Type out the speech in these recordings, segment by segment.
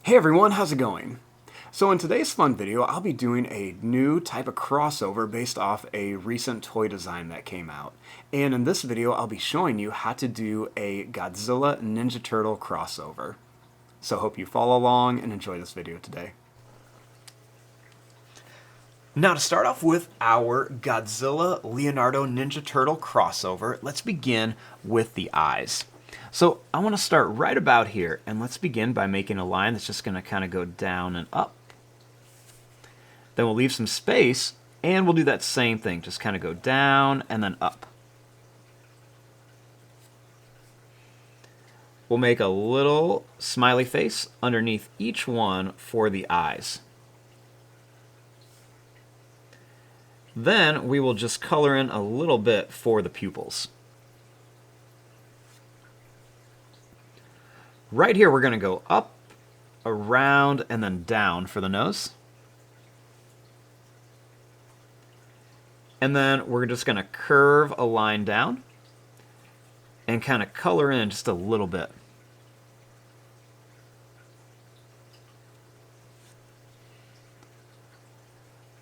Hey everyone, how's it going? So in today's fun video, I'll be doing a new type of crossover based off a recent toy design that came out. And in this video, I'll be showing you how to do a Godzilla Ninja Turtle crossover. So hope you follow along and enjoy this video today. Now to start off with our Godzilla Leonardo Ninja Turtle crossover, let's begin with the eyes. So I want to start right about here, and let's begin by making a line that's just going to kind of go down and up. Then we'll leave some space, and we'll do that same thing, just kind of go down and then up. We'll make a little smiley face underneath each one for the eyes. Then we will just color in a little bit for the pupils. Right here, we're going to go up, around, and then down for the nose. And then we're just going to curve a line down and kind of color in just a little bit.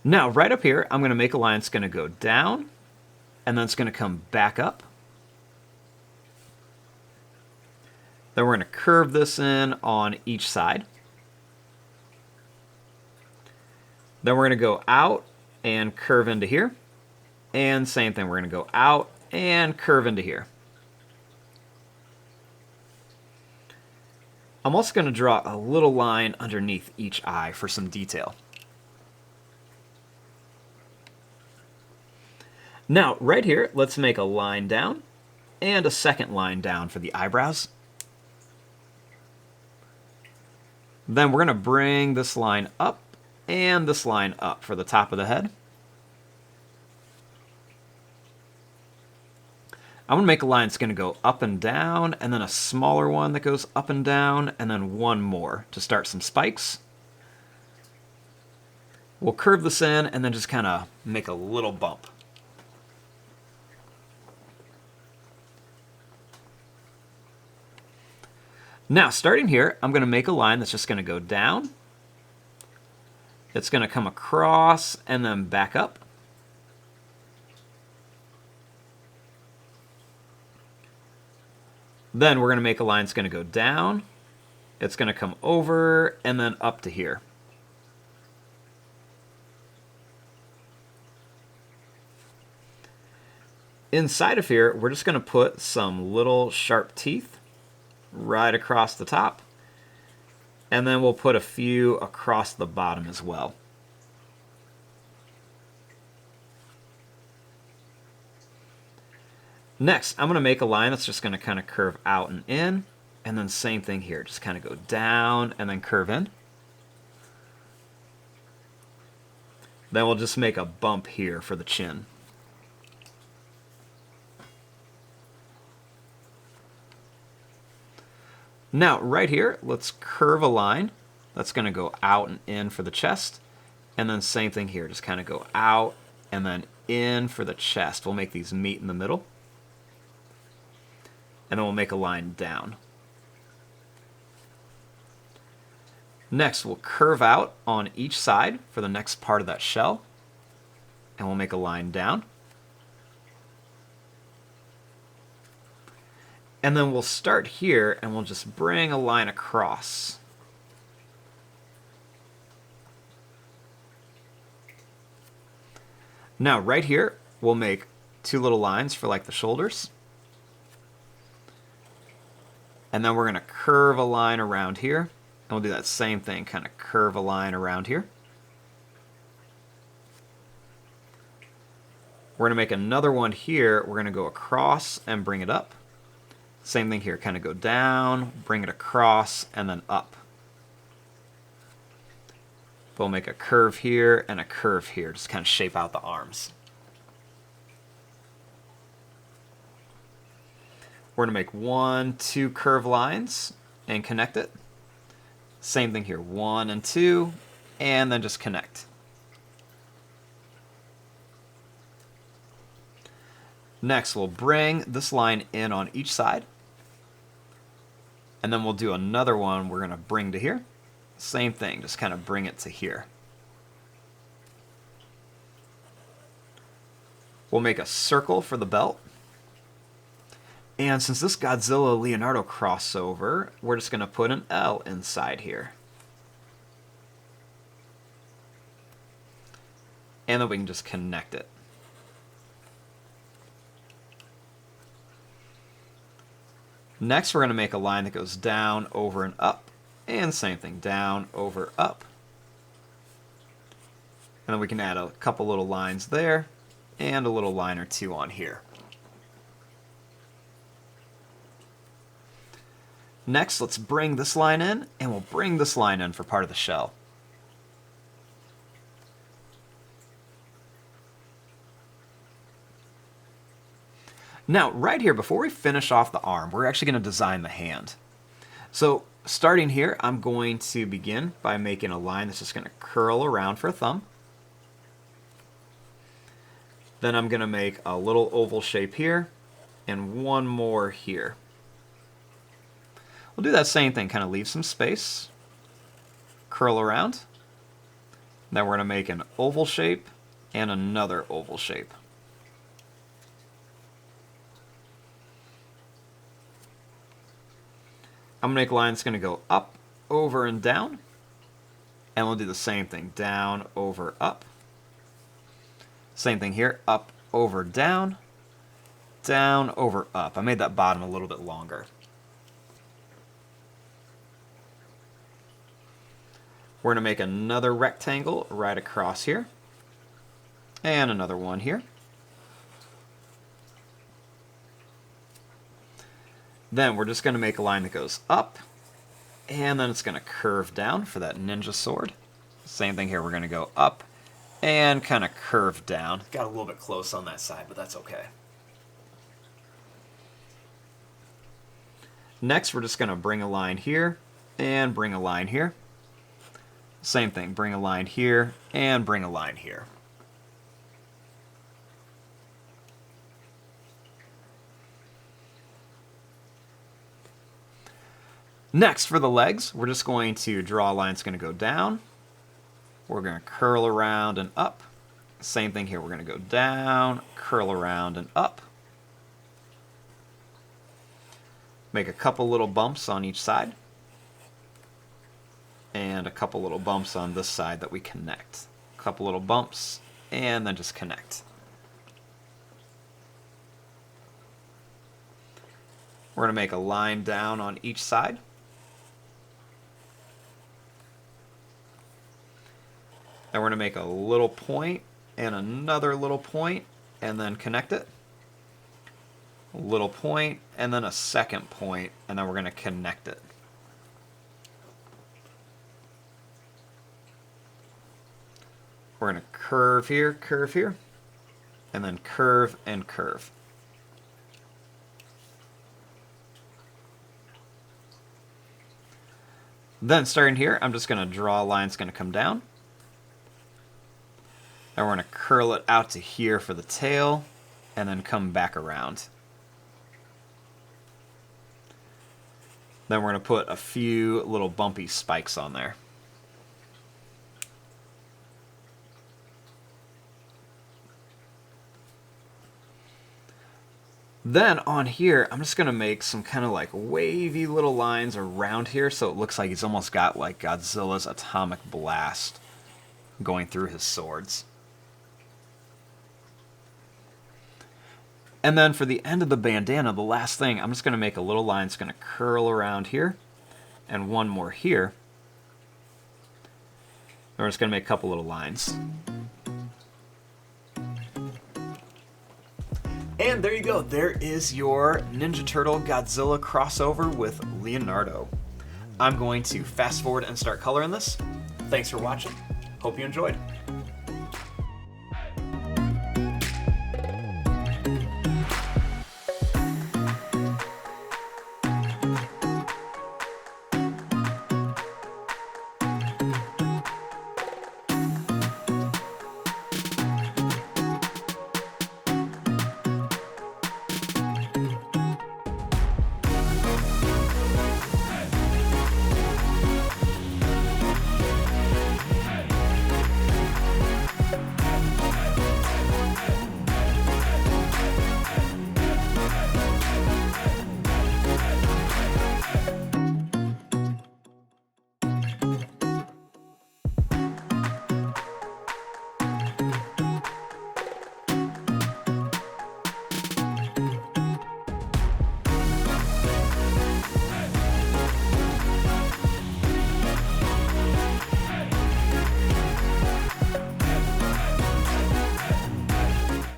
Now, right up here, I'm going to make a line that's going to go down, and then it's going to come back up. Then we're going to curve this in on each side. Then we're going to go out and curve into here. And same thing, we're going to go out and curve into here. I'm also going to draw a little line underneath each eye for some detail. Now, right here, let's make a line down and a second line down for the eyebrows. Then we're going to bring this line up and this line up for the top of the head. I'm going to make a line that's going to go up and down, and then a smaller one that goes up and down, and then one more to start some spikes. We'll curve this in and then just kind of make a little bump. Now, starting here, I'm going to make a line that's just going to go down. It's going to come across and then back up. Then we're going to make a line that's going to go down. It's going to come over and then up to here. Inside of here, we're just going to put some little sharp teeth right across the top, and then we'll put a few across the bottom as well. Next, I'm going to make a line that's just going to kind of curve out and in, and then same thing here, just kind of go down and then curve in. Then we'll just make a bump here for the chin. Now, right here, let's curve a line that's going to go out and in for the chest. And then same thing here, just kind of go out and then in for the chest. We'll make these meet in the middle. And then we'll make a line down. Next, we'll curve out on each side for the next part of that shell. And we'll make a line down. And then we'll start here and we'll just bring a line across. Now right here, we'll make two little lines for like the shoulders. And then we're going to curve a line around here. And we'll do that same thing, kind of curve a line around here. We're going to make another one here. We're going to go across and bring it up. Same thing here, kind of go down, bring it across, and then up. We'll make a curve here and a curve here, just kind of shape out the arms. We're going to make 1, 2 curve lines and connect it. Same thing here, 1 and 2, and then just connect. Next, we'll bring this line in on each side. And then we'll do another one we're going to bring to here. Same thing, just kind of bring it to here. We'll make a circle for the belt. And since this Godzilla Leonardo crossover, we're just going to put an L inside here. And then we can just connect it. Next, we're going to make a line that goes down, over, and up. And same thing, down, over, up. And then we can add a couple little lines there, and a little line or two on here. Next, let's bring this line in, and we'll bring this line in for part of the shell. Now, right here, before we finish off the arm, we're actually going to design the hand. So, starting here, I'm going to begin by making a line that's just going to curl around for a thumb. Then I'm going to make a little oval shape here, and one more here. We'll do that same thing, kind of leave some space, curl around. Then we're going to make an oval shape and another oval shape. I'm going to make a line that's going to go up, over, and down. And we'll do the same thing, down, over, up. Same thing here, up, over, down, over, up. I made that bottom a little bit longer. We're going to make another rectangle right across here. And another one here. Then we're just going to make a line that goes up, and then it's going to curve down for that ninja sword. Same thing here, we're going to go up and kind of curve down. Got a little bit close on that side, but that's okay. Next, we're just going to bring a line here and bring a line here. Same thing, bring a line here and bring a line here. Next, for the legs, we're just going to draw a line that's going to go down. We're going to curl around and up. Same thing here, we're going to go down, curl around and up. Make a couple little bumps on each side. And a couple little bumps on this side that we connect. A couple little bumps, and then just connect. We're going to make a line down on each side. Then we're going to make a little point and another little point and then connect it. A little point and then a second point, and then we're going to connect it. We're going to curve here, and then curve and curve. Then starting here, I'm just going to draw a line that's going to come down. And we're going to curl it out to here for the tail, and then come back around. Then we're going to put a few little bumpy spikes on there. Then on here, I'm just going to make some kind of like wavy little lines around here so it looks like he's almost got like Godzilla's atomic blast going through his swords. And then for the end of the bandana, the last thing, I'm just going to make a little line that's going to curl around here and one more here. And we're just going to make a couple little lines. And there you go. There is your Ninja Turtle Godzilla crossover with Leonardo. I'm going to fast forward and start coloring this. Thanks for watching. Hope you enjoyed.